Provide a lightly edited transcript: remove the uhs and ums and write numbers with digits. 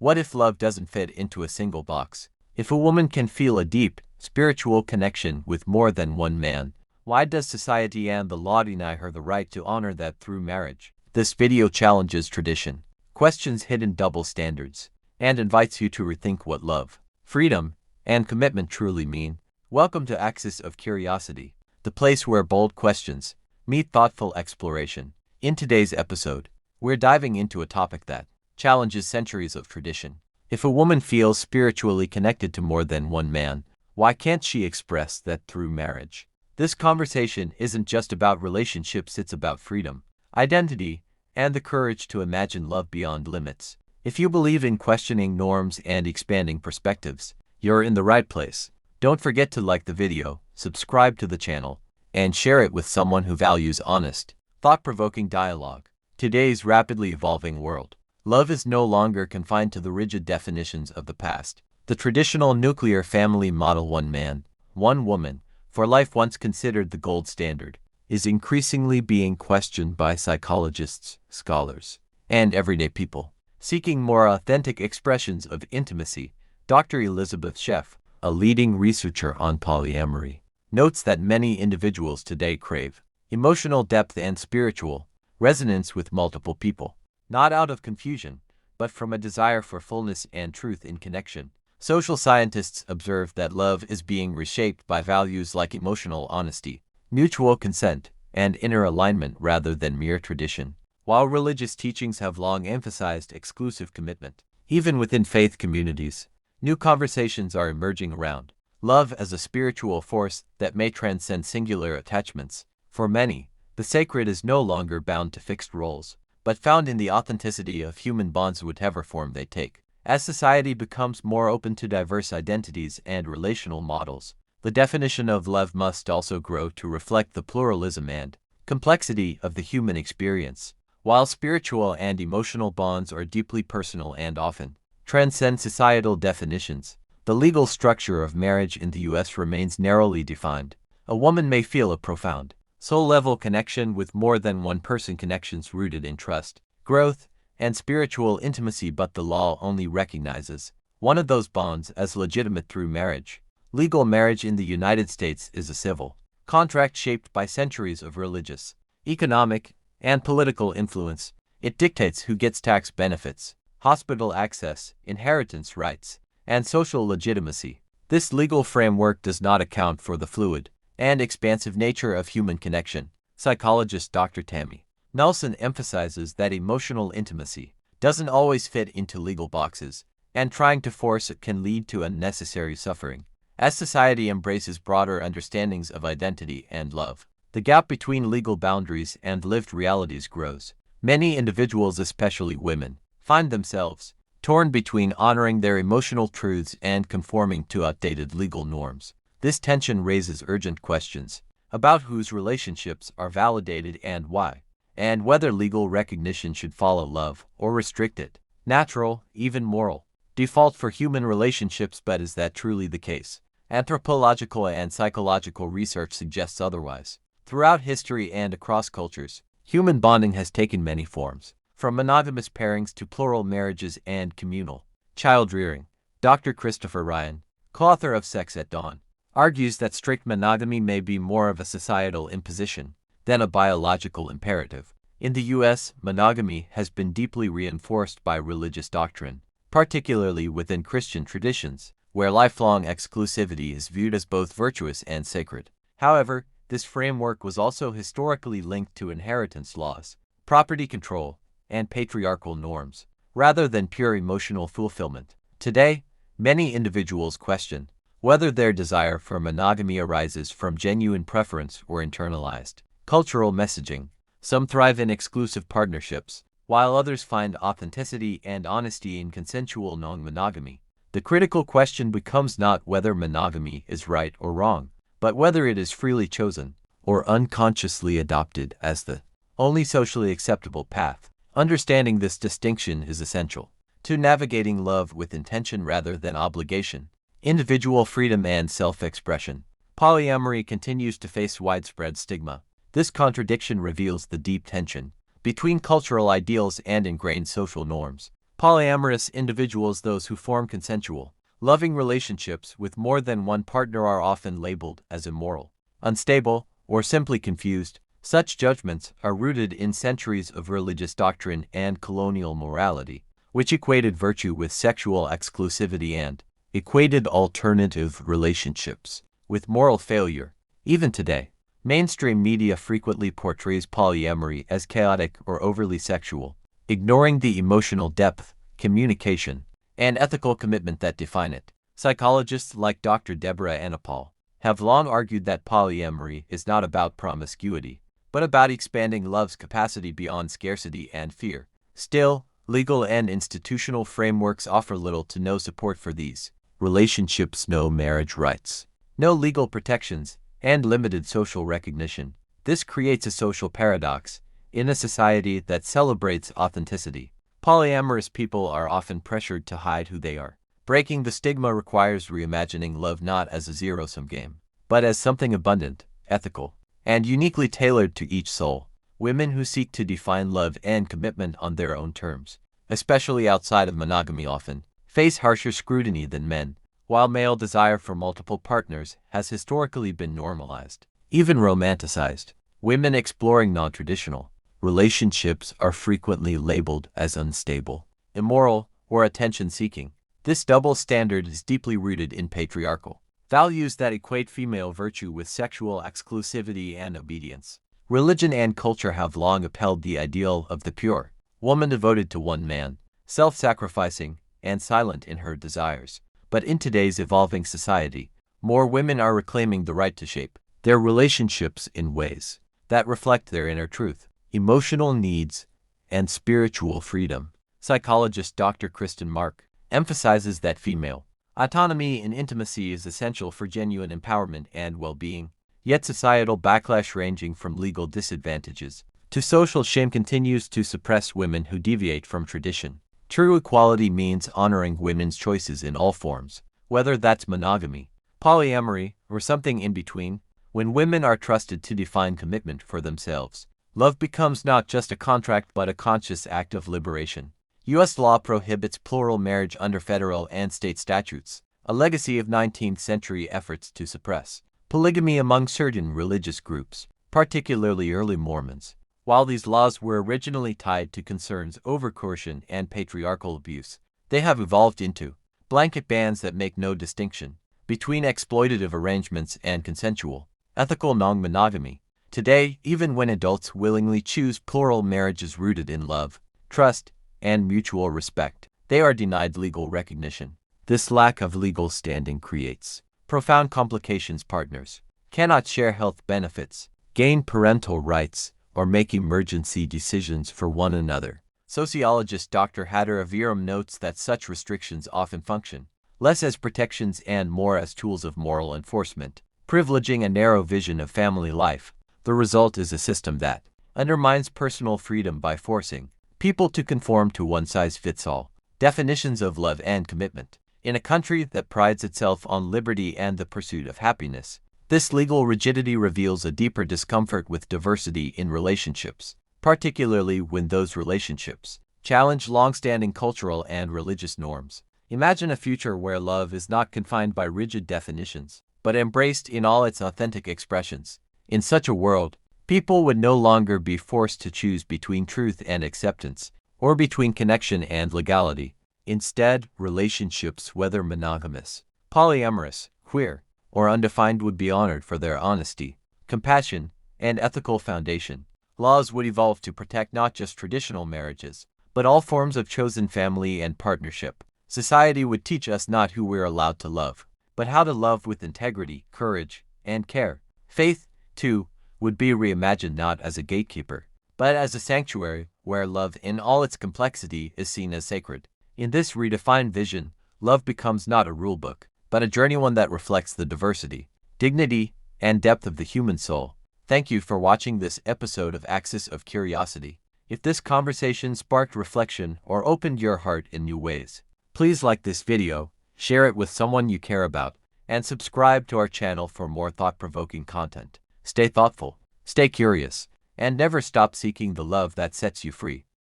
What if love doesn't fit into a single box? If a woman can feel a deep, spiritual connection with more than one man, why does society and the law deny her the right to honor that through marriage? This video challenges tradition, questions hidden double standards, and invites you to rethink what love, freedom, and commitment truly mean. Welcome to Axis of Curiosity, the place where bold questions meet thoughtful exploration. In today's episode, we're diving into a topic that challenges centuries of tradition. If a woman feels spiritually connected to more than one man, why can't she express that through marriage? This conversation isn't just about relationships, it's about freedom, identity, and the courage to imagine love beyond limits. If you believe in questioning norms and expanding perspectives, you're in the right place. Don't forget to like the video, subscribe to the channel, and share it with someone who values honest, thought-provoking dialogue. Today's rapidly evolving world, love is no longer confined to the rigid definitions of the past. The traditional nuclear family model, one man, one woman, for life, once considered the gold standard, is increasingly being questioned by psychologists, scholars, and everyday people seeking more authentic expressions of intimacy. Dr. Elizabeth Sheff, a leading researcher on polyamory, notes that many individuals today crave emotional depth and spiritual resonance with multiple people, not out of confusion, but from a desire for fullness and truth in connection. Social scientists observe that love is being reshaped by values like emotional honesty, mutual consent, and inner alignment rather than mere tradition. While religious teachings have long emphasized exclusive commitment, even within faith communities, new conversations are emerging around love as a spiritual force that may transcend singular attachments. For many, the sacred is no longer bound to fixed roles, but found in the authenticity of human bonds, whatever form they take. As society becomes more open to diverse identities and relational models, the definition of love must also grow to reflect the pluralism and complexity of the human experience. While spiritual and emotional bonds are deeply personal and often transcend societal definitions, the legal structure of marriage in the U.S. remains narrowly defined. A woman may feel a profound, soul-level connection with more than one person, connections rooted in trust, growth, and spiritual intimacy, but the law only recognizes one of those bonds as legitimate through marriage. Legal marriage in the United States is a civil contract shaped by centuries of religious, economic, and political influence. It dictates who gets tax benefits, hospital access, inheritance rights, and social legitimacy. This legal framework does not account for the fluid and expansive nature of human connection. Psychologist Dr. Tammy Nelson emphasizes that emotional intimacy doesn't always fit into legal boxes, and trying to force it can lead to unnecessary suffering. As society embraces broader understandings of identity and love, the gap between legal boundaries and lived realities grows. Many individuals, especially women, find themselves torn between honoring their emotional truths and conforming to outdated legal norms. This tension raises urgent questions about whose relationships are validated and why, and whether legal recognition should follow love or restrict it. Natural, even moral, default for human relationships, but is that truly the case? Anthropological and psychological research suggests otherwise. Throughout history and across cultures, human bonding has taken many forms, from monogamous pairings to plural marriages and communal child-rearing. Dr. Christopher Ryan, co-author of Sex at Dawn, argues that strict monogamy may be more of a societal imposition than a biological imperative. In the U.S., monogamy has been deeply reinforced by religious doctrine, particularly within Christian traditions, where lifelong exclusivity is viewed as both virtuous and sacred. However, this framework was also historically linked to inheritance laws, property control, and patriarchal norms, rather than pure emotional fulfillment. Today, many individuals question whether their desire for monogamy arises from genuine preference or internalized cultural messaging. Some thrive in exclusive partnerships, while others find authenticity and honesty in consensual non-monogamy. The critical question becomes not whether monogamy is right or wrong, but whether it is freely chosen or unconsciously adopted as the only socially acceptable path. Understanding this distinction is essential to navigating love with intention rather than obligation. Individual freedom and self-expression. Polyamory continues to face widespread stigma. This contradiction reveals the deep tension between cultural ideals and ingrained social norms. Polyamorous individuals, those who form consensual, loving relationships with more than one partner, are often labeled as immoral, unstable, or simply confused. Such judgments are rooted in centuries of religious doctrine and colonial morality, which equated virtue with sexual exclusivity and equated alternative relationships with moral failure. Even today, mainstream media frequently portrays polyamory as chaotic or overly sexual, ignoring the emotional depth, communication, and ethical commitment that define it. Psychologists like Dr. Deborah Anapol have long argued that polyamory is not about promiscuity, but about expanding love's capacity beyond scarcity and fear. Still, legal and institutional frameworks offer little to no support for these relationships. No marriage rights, no legal protections, and limited social recognition. This creates a social paradox. In a society that celebrates authenticity, polyamorous people are often pressured to hide who they are. Breaking the stigma requires reimagining love not as a zero-sum game, but as something abundant, ethical, and uniquely tailored to each soul. Women who seek to define love and commitment on their own terms, especially outside of monogamy, often face harsher scrutiny than men, while male desire for multiple partners has historically been normalized, even romanticized. Women exploring non-traditional relationships are frequently labeled as unstable, immoral, or attention-seeking. This double standard is deeply rooted in patriarchal values that equate female virtue with sexual exclusivity and obedience. Religion and culture have long upheld the ideal of the pure woman devoted to one man, self-sacrificing, and silent in her desires. But in today's evolving society, more women are reclaiming the right to shape their relationships in ways that reflect their inner truth, emotional needs, and spiritual freedom. Psychologist Dr. Kristen Mark emphasizes that female autonomy in intimacy is essential for genuine empowerment and well-being. Yet societal backlash, ranging from legal disadvantages to social shame, continues to suppress women who deviate from tradition. True equality means honoring women's choices in all forms, whether that's monogamy, polyamory, or something in between. When women are trusted to define commitment for themselves, love becomes not just a contract but a conscious act of liberation. U.S. law prohibits plural marriage under federal and state statutes, a legacy of 19th-century efforts to suppress polygamy among certain religious groups, particularly early Mormons. While these laws were originally tied to concerns over coercion and patriarchal abuse, they have evolved into blanket bans that make no distinction between exploitative arrangements and consensual, ethical non-monogamy. Today, even when adults willingly choose plural marriages rooted in love, trust, and mutual respect, they are denied legal recognition. This lack of legal standing creates profound complications. Partners cannot share health benefits, gain parental rights, or make emergency decisions for one another. Sociologist Dr. Hader Aviram notes that such restrictions often function less as protections and more as tools of moral enforcement, privileging a narrow vision of family life. The result is a system that undermines personal freedom by forcing people to conform to one-size-fits-all definitions of love and commitment. In a country that prides itself on liberty and the pursuit of happiness, this legal rigidity reveals a deeper discomfort with diversity in relationships, particularly when those relationships challenge long-standing cultural and religious norms. Imagine a future where love is not confined by rigid definitions, but embraced in all its authentic expressions. In such a world, people would no longer be forced to choose between truth and acceptance, or between connection and legality. Instead, relationships, whether monogamous, polyamorous, queer, or undefined, would be honored for their honesty, compassion, and ethical foundation. Laws would evolve to protect not just traditional marriages, but all forms of chosen family and partnership. Society would teach us not who we're allowed to love, but how to love with integrity, courage, and care. Faith, too, would be reimagined not as a gatekeeper, but as a sanctuary where love in all its complexity is seen as sacred. In this redefined vision, love becomes not a rulebook, but a journey, one that reflects the diversity, dignity, and depth of the human soul. Thank you for watching this episode of Axis of Curiosity. If this conversation sparked reflection or opened your heart in new ways, please like this video, share it with someone you care about, and subscribe to our channel for more thought-provoking content. Stay thoughtful, stay curious, and never stop seeking the love that sets you free.